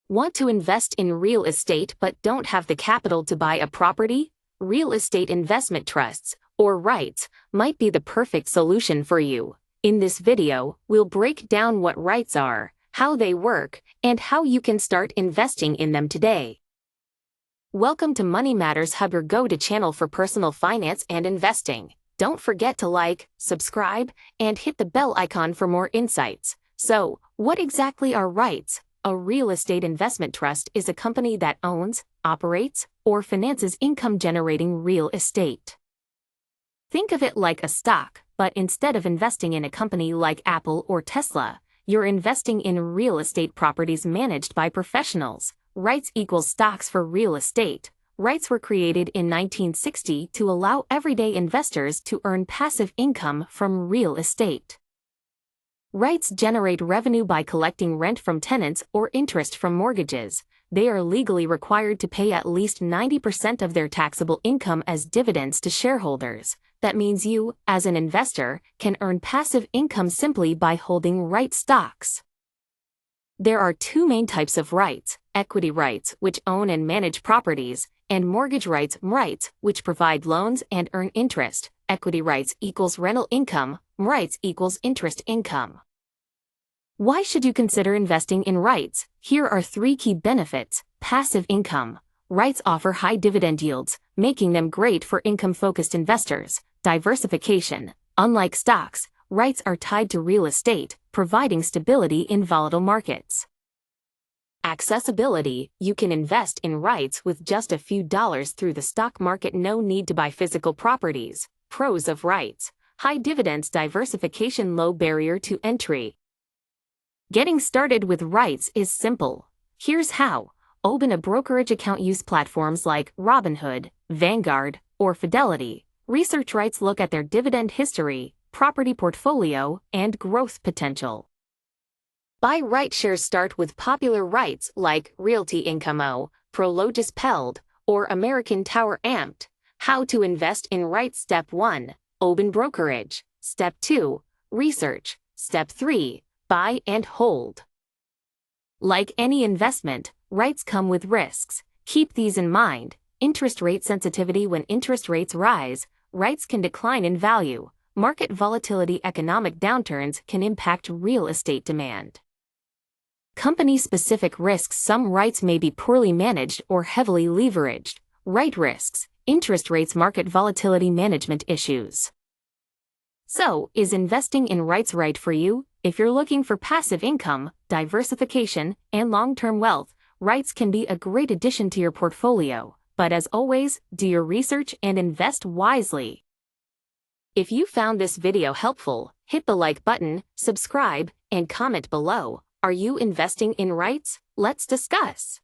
Want to invest in real estate but don't have the capital to buy a property? Real estate investment trusts, or REITs, might be the perfect solution for you. In this video, we'll break down what REITs are, how they work, and how you can start investing in them today. Welcome to Money Matters Hub, your go-to channel for personal finance and investing. Don't forget to like, subscribe, and hit the bell icon for more insights. So, what exactly are REITs? A real estate investment trust is a company that owns, operates, or finances income-generating real estate. Think of it like a stock, but instead of investing in a company like Apple or Tesla, you're investing in real estate properties managed by professionals. REITs equals stocks for real estate. REITs were created in 1960 to allow everyday investors to earn passive income from real estate. REITs generate revenue by collecting rent from tenants or interest from mortgages. They are legally required to pay at least 90% of their taxable income as dividends to shareholders. That means you, as an investor, can earn passive income simply by holding REIT stocks. There are two main types of REITs: equity REITs, which own and manage properties, and mortgage REITs, which provide loans and earn interest. Equity REITs equals rental income, REITs equals interest income. Why should you consider investing in REITs? Here are three key benefits. Passive income. REITs offer high dividend yields, making them great for income-focused investors. Diversification. Unlike stocks, REITs are tied to real estate, providing stability in volatile markets. Accessibility. You can invest in REITs with just a few dollars through the stock market. No need to buy physical properties. Pros of REITs. High dividends, diversification, low barrier to entry. Getting started with REITs is simple. Here's how. Open a brokerage account. Use platforms like Robinhood, Vanguard, or Fidelity. Research REITs. Look at their dividend history, property portfolio, and growth potential. Buy REIT shares. Start with popular REITs like Realty Income O, Prologis Peld, or American Tower Amped. How to invest in REITs. Step 1. Open brokerage. Step 2. Research. Step 3. Buy and hold. Like any investment, REITs come with risks. Keep these in mind. Interest rate sensitivity. When interest rates rise, REITs can decline in value. Market volatility. Economic downturns can impact real estate demand. Company-specific risks. Some REITs may be poorly managed or heavily leveraged. REIT risks. Interest rates, market volatility, management issues. So, is investing in REITs right for you? If you're looking for passive income, diversification, and long-term wealth, REITs can be a great addition to your portfolio. But as always, do your research and invest wisely. If you found this video helpful, hit the like button, subscribe, and comment below. Are you investing in REITs? Let's discuss.